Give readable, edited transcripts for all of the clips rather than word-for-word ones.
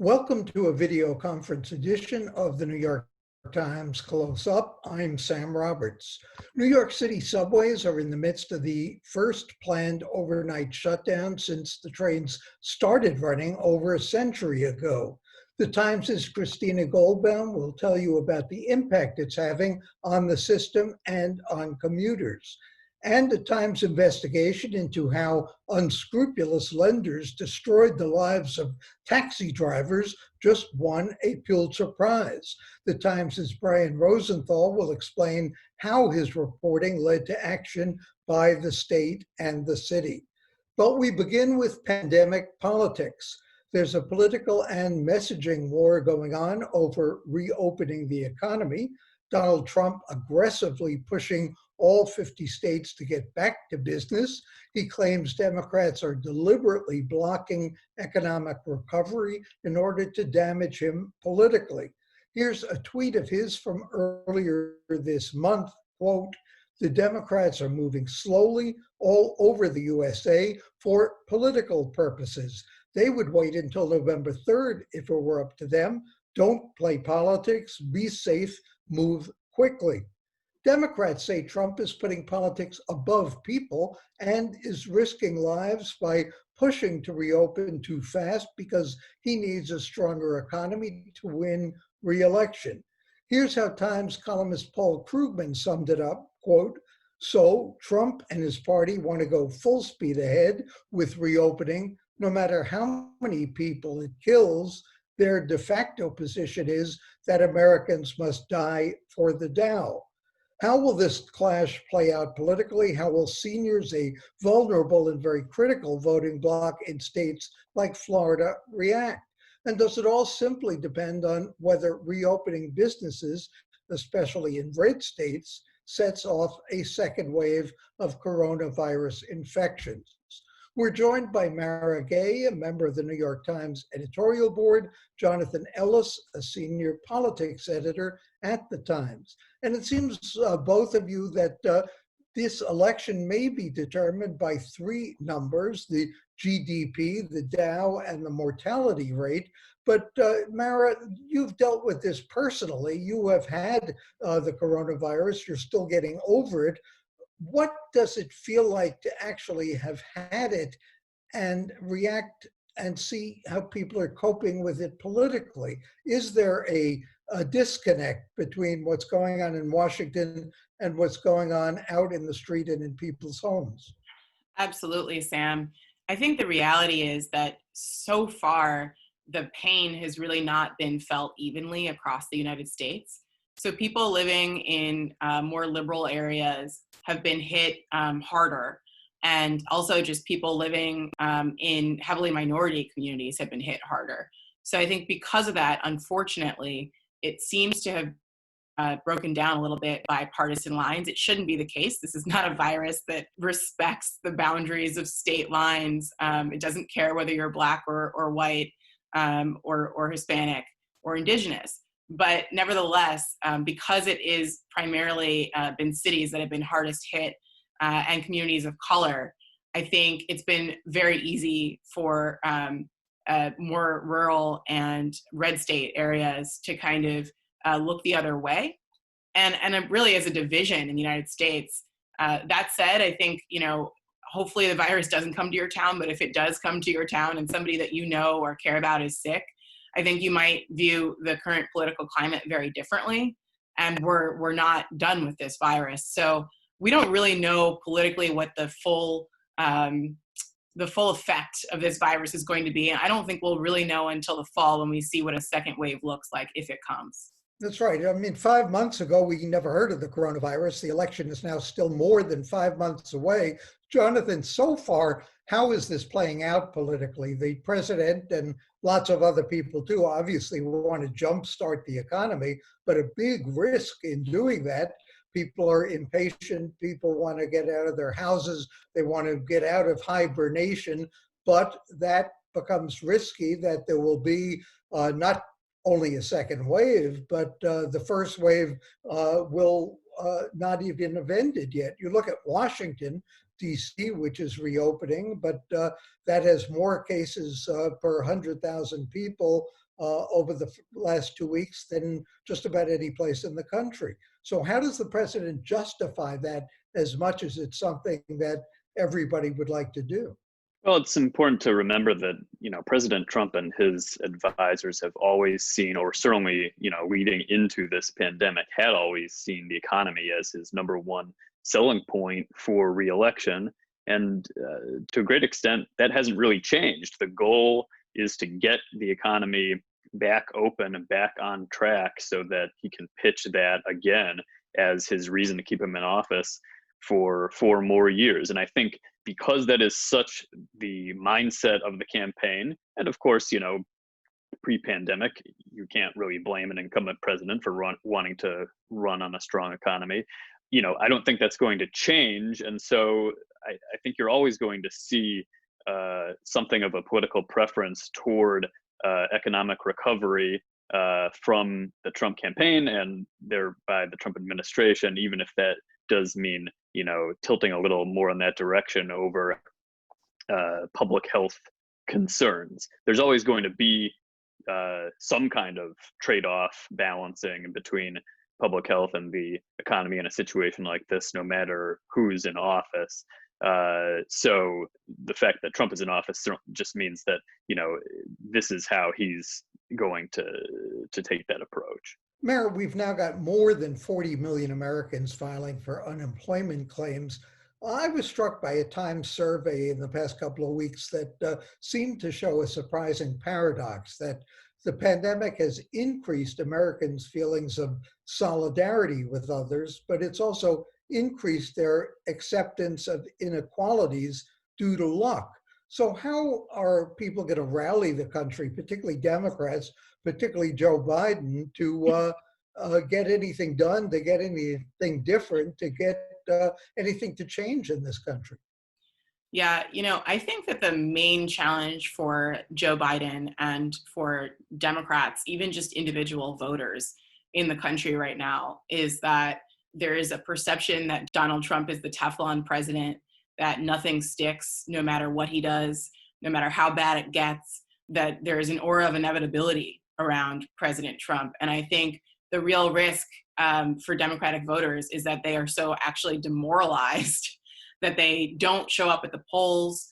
Welcome to a video conference edition of the New York Times Close Up. I'm Sam Roberts. New York City subways are in the midst of the first planned overnight shutdown since the trains started running over a century ago. The Times' Christina Goldbaum will tell you about the impact it's having on the system and on commuters. And the Times investigation into how unscrupulous lenders destroyed the lives of taxi drivers just won a Pulitzer Prize. The Times' Brian Rosenthal will explain how his reporting led to action by the state and the city. But we begin with pandemic politics. There's a political and messaging war going on over reopening the economy. Donald Trump aggressively pushing all 50 states to get back to business. He claims Democrats are deliberately blocking economic recovery in order to damage him politically. Here's a tweet of his from earlier this month, quote, "The Democrats are moving slowly all over the USA for political purposes. They would wait until November 3rd if it were up to them. Don't play politics, be safe, move quickly." Democrats say Trump is putting politics above people and is risking lives by pushing to reopen too fast because he needs a stronger economy to win re-election. Here's how Times columnist Paul Krugman summed it up, quote, "So Trump and his party want to go full speed ahead with reopening, no matter how many people it kills. Their de facto position is that Americans must die for the Dow." How will this clash play out politically? How will seniors, a vulnerable and very critical voting bloc in states like Florida, react? And does it all simply depend on whether reopening businesses, especially in red states, sets off a second wave of coronavirus infections? We're joined by Mara Gay, a member of the New York Times Editorial Board, Jonathan Ellis, a senior politics editor at the Times. And it seems, both of you, that this election may be determined by three numbers: the GDP, the Dow, and the mortality rate. But Mara, you've dealt with this personally. You have had the coronavirus. You're still getting over it. What does it feel like to actually have had it and react and see how people are coping with it politically? Is there a disconnect between what's going on in Washington and what's going on out in the street and in people's homes? Absolutely, Sam. I think the reality is that so far, the pain has really not been felt evenly across the United States. So people living in more liberal areas have been hit harder. And also just people living in heavily minority communities have been hit harder. So I think because of that, unfortunately, it seems to have broken down a little bit by partisan lines. It shouldn't be the case. This is not a virus that respects the boundaries of state lines. It doesn't care whether you're Black or white or Hispanic or Indigenous. But nevertheless, because it is primarily been cities that have been hardest hit and communities of color, I think it's been very easy for more rural and red state areas to kind of look the other way. And it really is a division in the United States. That said, I think, hopefully the virus doesn't come to your town, but if it does come to your town and somebody that you know or care about is sick, I think you might view the current political climate very differently, and we're not done with this virus. So we don't really know politically what the full effect of this virus is going to be. And I don't think we'll really know until the fall when we see what a second wave looks like, if it comes. That's right. I mean, 5 months ago, we never heard of the coronavirus. The election is now still more than 5 months away. Jonathan, so far, how is this playing out politically? The president and lots of other people too, obviously want to jumpstart the economy, but a big risk in doing that. People are impatient. People want to get out of their houses. They want to get out of hibernation, but that becomes risky, that there will be not only a second wave, but the first wave will not even have ended yet. You look at Washington, D.C., which is reopening, but that has more cases per 100,000 people over the last 2 weeks than just about any place in the country. So how does the president justify that as much as it's something that everybody would like to do? Well, it's important to remember that, President Trump and his advisors have always seen, or certainly, leading into this pandemic, had always seen the economy as his number one selling point for reelection. And to a great extent, that hasn't really changed. The goal is to get the economy back open and back on track so that he can pitch that again as his reason to keep him in office for 4 more years. And I think because that is such the mindset of the campaign, and of course, pre-pandemic, you can't really blame an incumbent president for wanting to run on a strong economy. I don't think that's going to change. And so I think you're always going to see something of a political preference toward economic recovery from the Trump campaign and thereby the Trump administration, even if that does mean, tilting a little more in that direction over public health concerns. There's always going to be some kind of trade-off balancing between public health and the economy in a situation like this, no matter who's in office. So the fact that Trump is in office just means that, this is how he's going to take that approach. Mayor, we've now got more than 40 million Americans filing for unemployment claims. I was struck by a Times survey in the past couple of weeks that seemed to show a surprising paradox, that the pandemic has increased Americans' feelings of solidarity with others, but it's also increased their acceptance of inequalities due to luck. So how are people going to rally the country, particularly Democrats, particularly Joe Biden, to get anything done, to get anything different, to get anything to change in this country? Yeah, I think that the main challenge for Joe Biden and for Democrats, even just individual voters in the country right now, is that there is a perception that Donald Trump is the Teflon president, that nothing sticks no matter what he does, no matter how bad it gets, that there is an aura of inevitability around President Trump. And I think the real risk for Democratic voters is that they are so actually demoralized that they don't show up at the polls,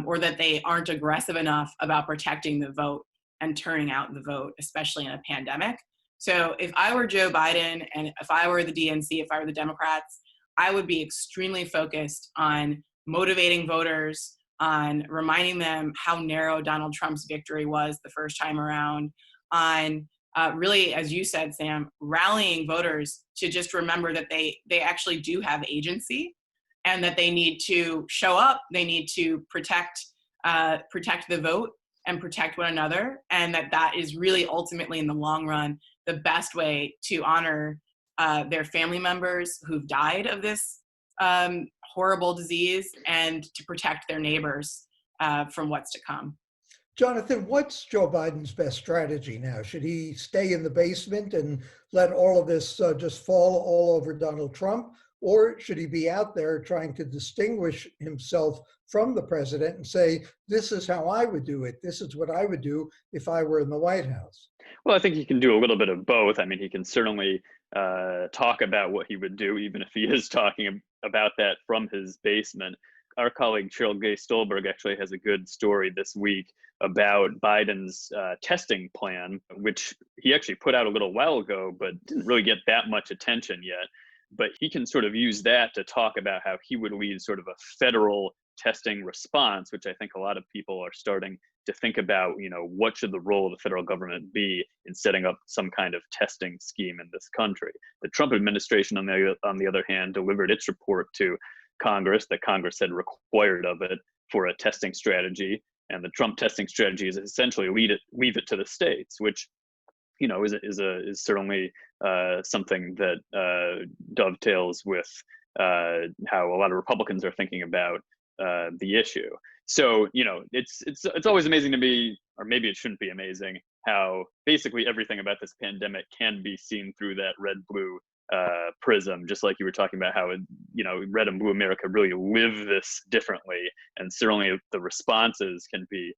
or that they aren't aggressive enough about protecting the vote and turning out the vote, especially in a pandemic. So if I were Joe Biden and if I were the DNC, if I were the Democrats, I would be extremely focused on motivating voters, on reminding them how narrow Donald Trump's victory was the first time around, on really, as you said, Sam, rallying voters to just remember that they actually do have agency and that they need to show up, they need to protect the vote and protect one another, and that is really ultimately in the long run the best way to honor their family members who've died of this horrible disease and to protect their neighbors from what's to come. Jonathan, what's Joe Biden's best strategy now? Should he stay in the basement and let all of this just fall all over Donald Trump? Or should he be out there trying to distinguish himself from the president and say, this is how I would do it. This is what I would do if I were in the White House? Well, I think he can do a little bit of both. I mean, he can certainly talk about what he would do, even if he is talking about that from his basement. Our colleague Cheryl Gay Stolberg actually has a good story this week about Biden's testing plan, which he actually put out a little while ago, but didn't really get that much attention yet. But he can sort of use that to talk about how he would lead sort of a federal testing response, which I think a lot of people are starting to think about, what should the role of the federal government be in setting up some kind of testing scheme in this country. The Trump administration, on the other hand, delivered its report to Congress that Congress had required of it for a testing strategy. And the Trump testing strategy is essentially leave it to the states, which is certainly something that dovetails with how a lot of Republicans are thinking about the issue. So it's always amazing to me, or maybe it shouldn't be amazing, how basically everything about this pandemic can be seen through that red-blue prism, just like you were talking about how red and blue America really live this differently, and certainly the responses can be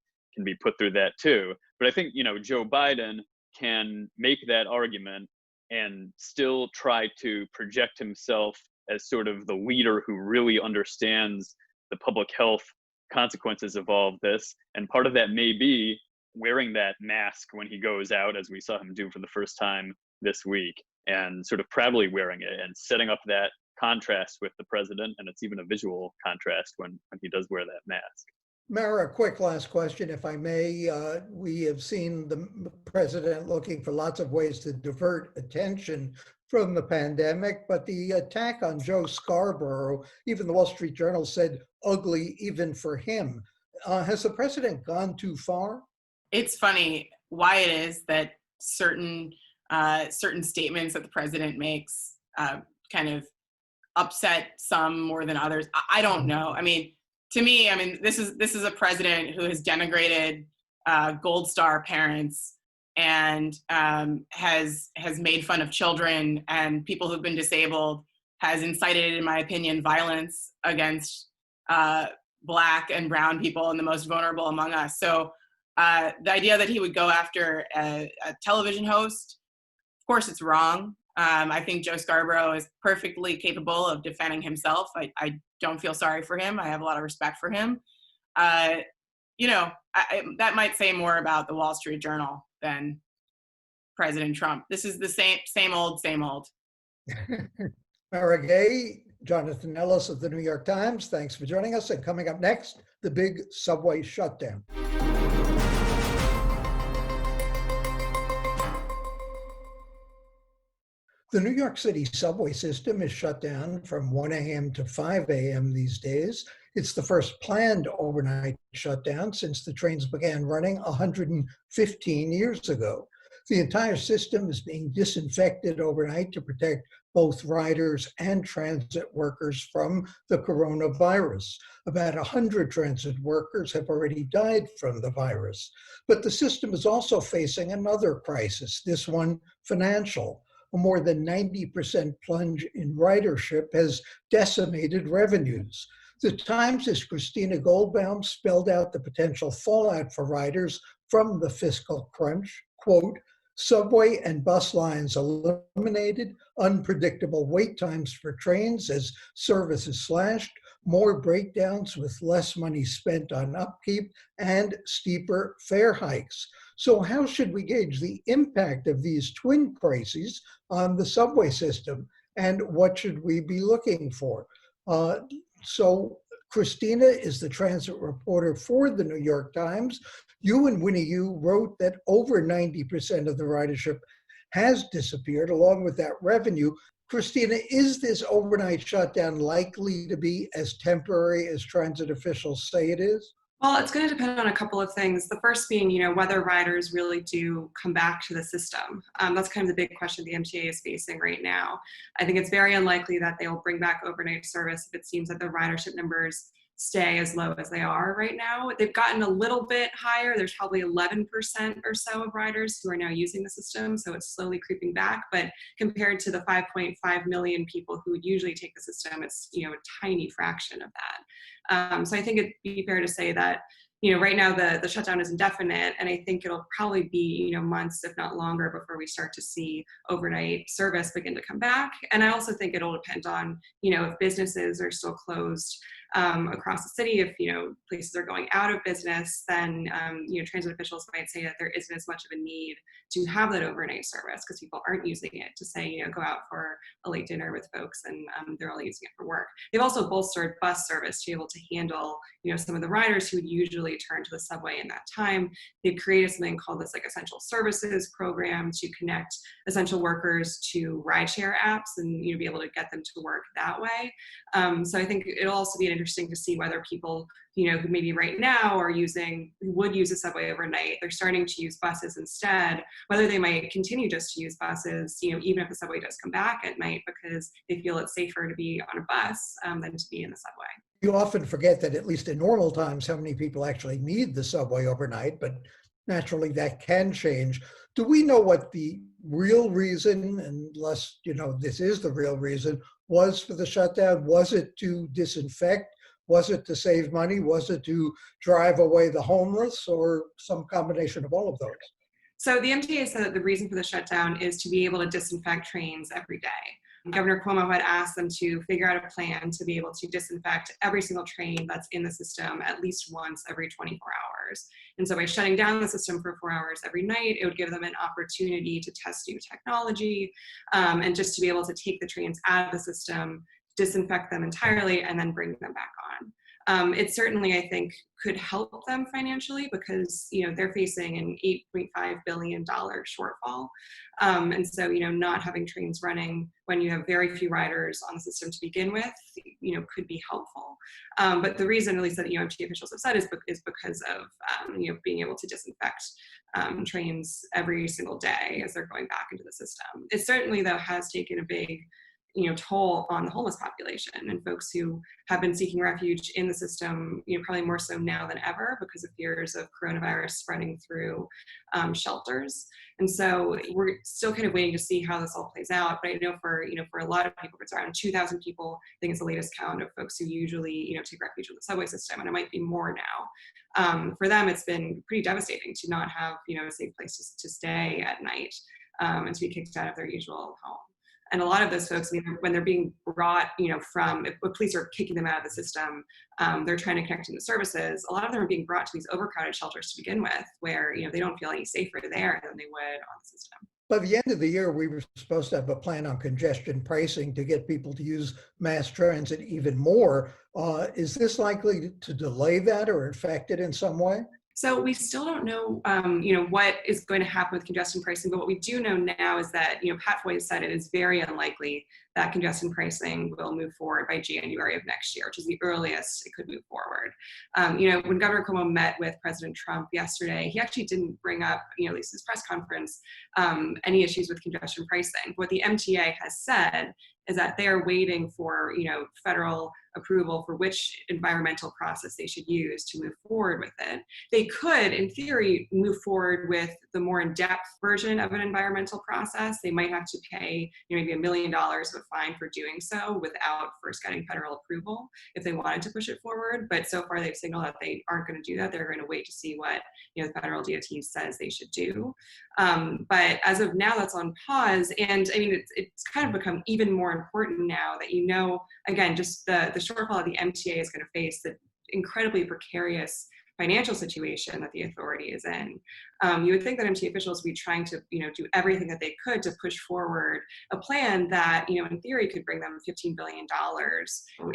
put through that too. But I think, Joe Biden can make that argument and still try to project himself as sort of the leader who really understands the public health consequences of all of this. And part of that may be wearing that mask when he goes out, as we saw him do for the first time this week, and sort of proudly wearing it and setting up that contrast with the president. And it's even a visual contrast when he does wear that mask. Mara, a quick last question, if I may. We have seen the president looking for lots of ways to divert attention from the pandemic, but the attack on Joe Scarborough, even the Wall Street Journal said ugly even for him. Has the president gone too far? It's funny why it is that certain statements that the president makes kind of upset some more than others. I don't know. I mean, to me, this is a president who has denigrated Gold Star parents and has made fun of children and people who've been disabled, has incited, in my opinion, violence against Black and brown people and the most vulnerable among us. So the idea that he would go after a television host, of course it's wrong. I think Joe Scarborough is perfectly capable of defending himself. I don't feel sorry for him. I have a lot of respect for him. That might say more about the Wall Street Journal than President Trump. This is the same old. Mara Gay, Jonathan Ellis of the New York Times, thanks for joining us. And coming up next, the big subway shutdown. The New York City subway system is shut down from 1 a.m. to 5 a.m. these days. It's the first planned overnight shutdown since the trains began running 115 years ago. The entire system is being disinfected overnight to protect both riders and transit workers from the coronavirus. About 100 transit workers have already died from the virus. But the system is also facing another crisis, this one financial. A more than 90% plunge in ridership has decimated revenues. The Times' Christina Goldbaum spelled out the potential fallout for riders from the fiscal crunch. Quote, subway and bus lines eliminated, unpredictable wait times for trains as service is slashed, more breakdowns with less money spent on upkeep, and steeper fare hikes. So how should we gauge the impact of these twin crises on the subway system, and what should we be looking for? So Christina is the transit reporter for the New York Times. You and Winnie Yu wrote that over 90% of the ridership has disappeared along with that revenue. Christina, is this overnight shutdown likely to be as temporary as transit officials say it is? Well, it's going to depend on a couple of things. The first being, whether riders really do come back to the system. That's kind of the big question the MTA is facing right now. I think it's very unlikely that they'll bring back overnight service if it seems that the ridership numbers stay as low as they are right now. They've gotten a little bit higher. There's probably 11% or so of riders who are now using the system, so it's slowly creeping back. But compared to the 5.5 million people who would usually take the system, it's a tiny fraction of that. So I think it'd be fair to say that right now the shutdown is indefinite, and I think it'll probably be months, if not longer, before we start to see overnight service begin to come back. And I also think it'll depend on if businesses are still closed across the city. If places are going out of business, then transit officials might say that there isn't as much of a need to have that overnight service because people aren't using it to say go out for a late dinner with folks, and they're only using it for work. They've also bolstered bus service to be able to handle some of the riders who would usually turn to the subway in that time. They've created something called this essential services program to connect essential workers to rideshare apps and be able to get them to work that way. So I think it'll also be interesting to see whether people who maybe right now are would use the subway overnight, they're starting to use buses instead, whether they might continue just to use buses, even if the subway does come back at night, because they feel it's safer to be on a bus than to be in the subway. You often forget that, at least in normal times, how many people actually need the subway overnight, but naturally that can change. Do we know what the real reason, unless this is the real reason, was for the shutdown? Was it to disinfect Was it to save money? Was it to drive away the homeless, or some combination of all of those? So the MTA said that the reason for the shutdown is to be able to disinfect trains every day. Governor Cuomo had asked them to figure out a plan to be able to disinfect every single train that's in the system at least once every 24 hours. And so by shutting down the system for 4 hours every night, it would give them an opportunity to test new technology and just to be able to take the trains out of the system, disinfect them entirely, and then bring them back on. It certainly, I think, could help them financially because, they're facing an $8.5 billion shortfall. And so, not having trains running when you have very few riders on the system to begin with, could be helpful. But the reason, at least that MTA officials have said, is because of, being able to disinfect trains every single day as they're going back into the system. It certainly, though, has taken a big toll on the homeless population and folks who have been seeking refuge in the system, probably more so now than ever because of fears of coronavirus spreading through shelters. And so we're still kind of waiting to see how this all plays out. But I know for a lot of people, it's around 2,000 people. I think it's the latest count of folks who usually, take refuge in the subway system, and it might be more now. For them, it's been pretty devastating to not have, a safe place to stay at night and to be kicked out of their usual home. And a lot of those folks, when they're being brought, if police are kicking them out of the system, they're trying to connect into services. A lot of them are being brought to these overcrowded shelters to begin with, where, they don't feel any safer there than they would on the system. By the end of the year, we were supposed to have a plan on congestion pricing to get people to use mass transit even more. Is this likely to delay that or affect it in some way? So we still don't know, what is going to happen with congestion pricing, but what we do know now is that, Pat Foy said it is very unlikely that congestion pricing will move forward by January of next year, which is the earliest it could move forward. When Governor Cuomo met with President Trump yesterday, he actually didn't bring up, at least his press conference, any issues with congestion pricing. What the MTA has said is that they're waiting for, federal approval for which environmental process they should use to move forward with it. They could, in theory, move forward with the more in-depth version of an environmental process. They might have to pay maybe $1 million of a fine for doing so without first getting federal approval if they wanted to push it forward. But so far they've signaled that they aren't going to do that. They're going to wait to see what the federal DOT says they should do. But as of now, that's on pause. And it's kind of become even more important now that again, just the shortfall that the MTA is going to face, the incredibly precarious financial situation that the authority is in. You would think that MTA officials would be trying to, do everything that they could to push forward a plan that, in theory could bring them $15 billion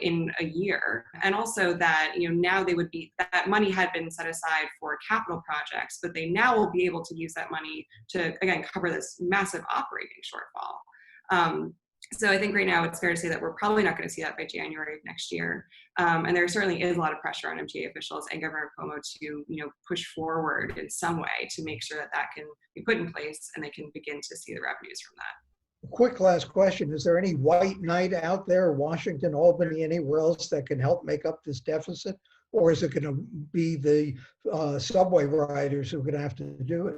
in a year. And also that, now that money had been set aside for capital projects, but they now will be able to use that money to, again, cover this massive operating shortfall. So I think right now it's fair to say that we're probably not going to see that by January of next year. And there certainly is a lot of pressure on MTA officials and Governor Cuomo to, push forward in some way to make sure that can be put in place and they can begin to see the revenues from that. Quick last question. Is there any white knight out there, Washington, Albany, anywhere else that can help make up this deficit? Or is it going to be the subway riders who are going to have to do it?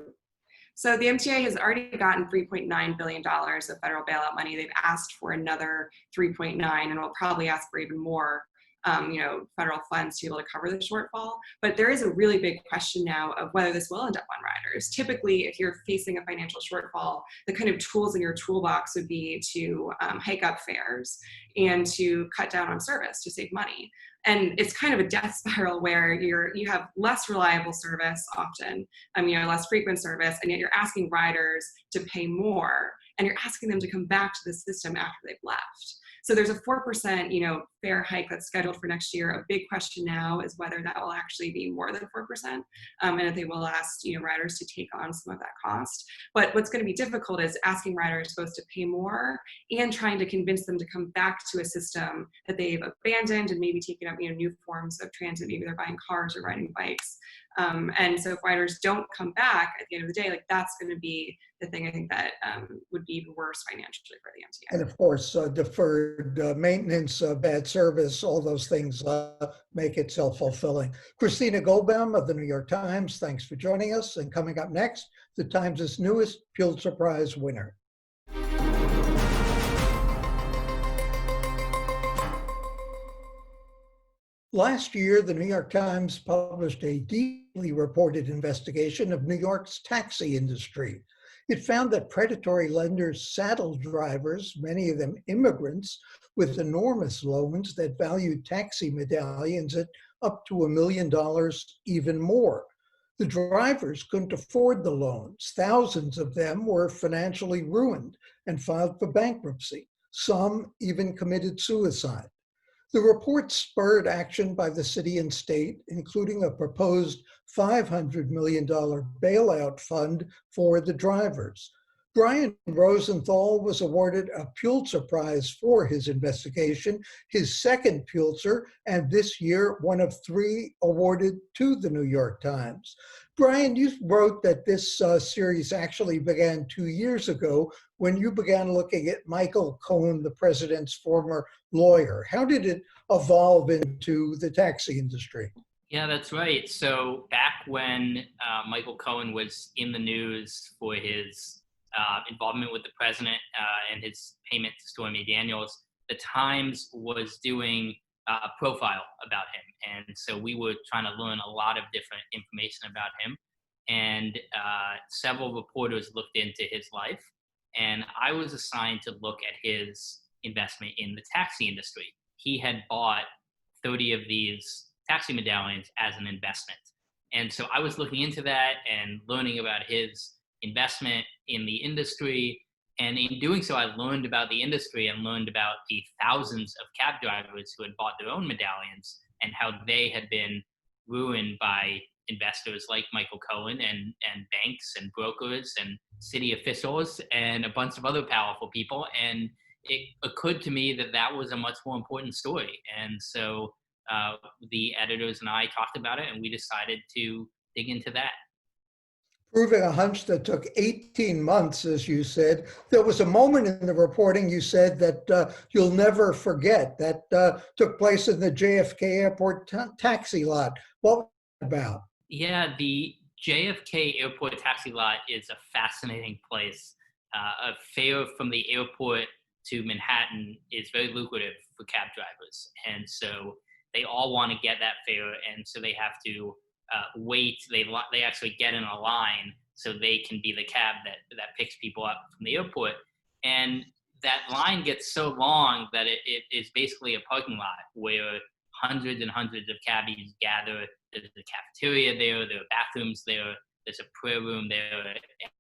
So the MTA has already gotten $3.9 billion of federal bailout money. They've asked for another 3.9 and will probably ask for even more federal funds to be able to cover the shortfall. But there is a really big question now of whether this will end up on riders. Typically, if you're facing a financial shortfall, the kind of tools in your toolbox would be to hike up fares and to cut down on service to save money. And it's kind of a death spiral where you have less reliable service often, less frequent service, and yet you're asking riders to pay more, and you're asking them to come back to the system after they've left. So there's a 4%, fare hike that's scheduled for next year. A big question now is whether that will actually be more than 4%, and if they will ask, riders to take on some of that cost. But what's going to be difficult is asking riders both to pay more and trying to convince them to come back to a system that they've abandoned and maybe taken up, new forms of transit. Maybe they're buying cars or riding bikes. And so if riders don't come back at the end of the day, that's going to be the thing I think that would be even worse financially for the MTA. And of course, deferred maintenance, bad service, all those things make it self-fulfilling. Christina Goldbaum of the New York Times, thanks for joining us. And coming up next, the Times' newest Pulitzer Prize winner. Last year, the New York Times published a deeply reported investigation of New York's taxi industry. It found that predatory lenders saddled drivers, many of them immigrants, with enormous loans that valued taxi medallions at up to $1 million, even more. The drivers couldn't afford the loans. Thousands of them were financially ruined and filed for bankruptcy. Some even committed suicide. The report spurred action by the city and state, including a proposed $500 million bailout fund for the drivers. Brian Rosenthal was awarded a Pulitzer Prize for his investigation, his second Pulitzer, and this year one of 3 awarded to the New York Times. Brian, you wrote that this series actually began 2 years ago when you began looking at Michael Cohen, the president's former lawyer. How did it evolve into the taxi industry? Yeah, that's right. So back when Michael Cohen was in the news for his involvement with the president and his payment to Stormy Daniels, the Times was doing a profile about him. And so we were trying to learn a lot of different information about him. And several reporters looked into his life. And I was assigned to look at his investment in the taxi industry. He had bought 30 of these taxi medallions as an investment. And so I was looking into that and learning about his investment in the industry. And in doing so, I learned about the industry and learned about the thousands of cab drivers who had bought their own medallions and how they had been ruined by investors like Michael Cohen and banks and brokers and city officials and a bunch of other powerful people. And it occurred to me that that was a much more important story. And so the editors and I talked about it, and we decided to dig into that. Proving a hunch that took 18 months, as you said. There was a moment in the reporting you said that you'll never forget that took place in the JFK Airport taxi lot. What was it about? Yeah, the JFK Airport taxi lot is a fascinating place. A fare from the airport to Manhattan is very lucrative for cab drivers. And so they all want to get that fare, and so they have to wait. They actually get in a line so they can be the cab that picks people up from the airport. And that line gets so long that it is basically a parking lot where hundreds and hundreds of cabbies gather. There's a cafeteria there are bathrooms there, there's a prayer room there,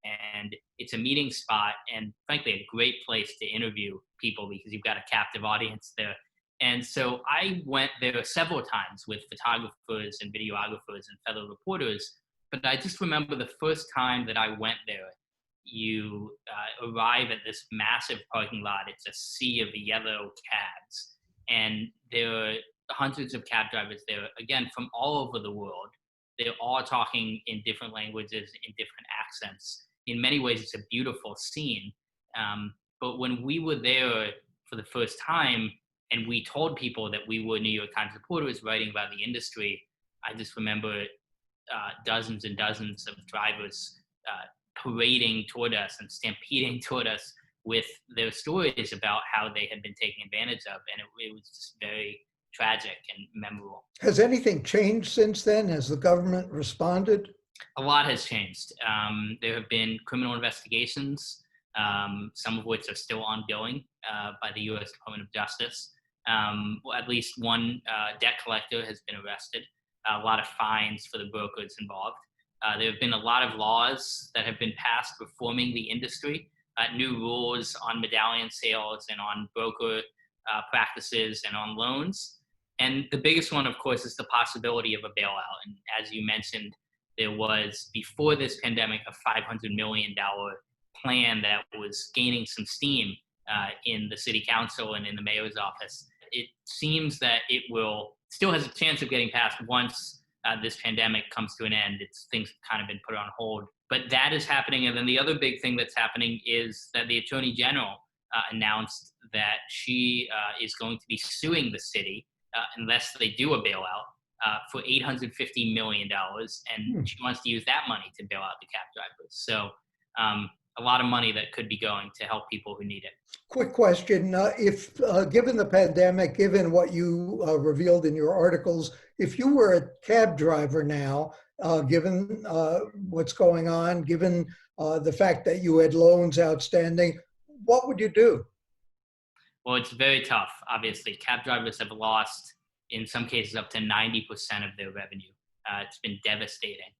and it's a meeting spot and frankly a great place to interview people because you've got a captive audience there. And so I went there several times with photographers and videographers and fellow reporters, but I just remember the first time that I went there, you arrive at this massive parking lot. It's a sea of yellow cabs, and there are hundreds of cab drivers there, again, from all over the world. They're all talking in different languages, in different accents. In many ways, it's a beautiful scene. But when we were there for the first time, and we told people that we were New York Times reporters writing about the industry, I just remember dozens and dozens of drivers parading toward us and stampeding toward us with their stories about how they had been taken advantage of. And it was just very tragic and memorable. Has anything changed since then? Has the government responded? A lot has changed. There have been criminal investigations, some of which are still ongoing by the U.S. Department of Justice. At least one debt collector has been arrested. A lot of fines for the brokers involved. There have been a lot of laws that have been passed reforming the industry, new rules on medallion sales and on broker practices and on loans. And the biggest one, of course, is the possibility of a bailout. And as you mentioned, there was, before this pandemic, a $500 million plan that was gaining some steam in the city council and in the mayor's office. It seems that it will still has a chance of getting passed once this pandemic comes to an end. Things have kind of been put on hold, but that is happening. And then the other big thing that's happening is that the Attorney General announced that she is going to be suing the city unless they do a bailout for $850 million. And she wants to use that money to bail out the cab drivers. So a lot of money that could be going to help people who need it. Quick question. If given the pandemic, given what you revealed in your articles, if you were a cab driver now, given what's going on, given the fact that you had loans outstanding, what would you do? Well, it's very tough. Obviously, cab drivers have lost, in some cases, up to 90% of their revenue. It's been devastating.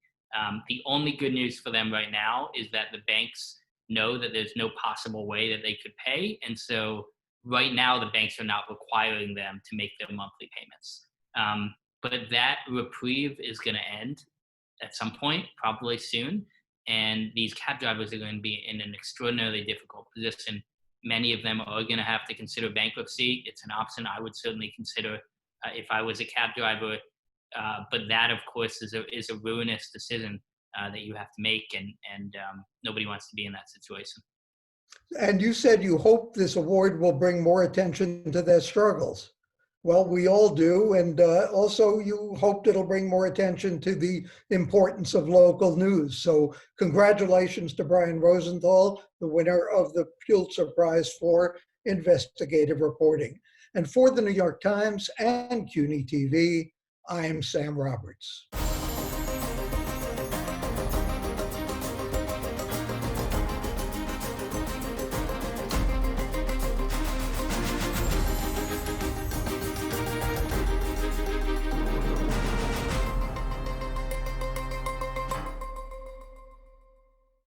The only good news for them right now is that the banks know that there's no possible way that they could pay. And so right now, the banks are not requiring them to make their monthly payments. But that reprieve is going to end at some point, probably soon. And these cab drivers are going to be in an extraordinarily difficult position. Many of them are going to have to consider bankruptcy. It's an option I would certainly consider if I was a cab driver. But that, of course, is a ruinous decision that you have to make, and nobody wants to be in that situation. And you said you hope this award will bring more attention to their struggles. Well, we all do, and also you hoped it'll bring more attention to the importance of local news. So congratulations to Brian Rosenthal, the winner of the Pulitzer Prize for investigative reporting. And for the New York Times and CUNY TV, I'm Sam Roberts.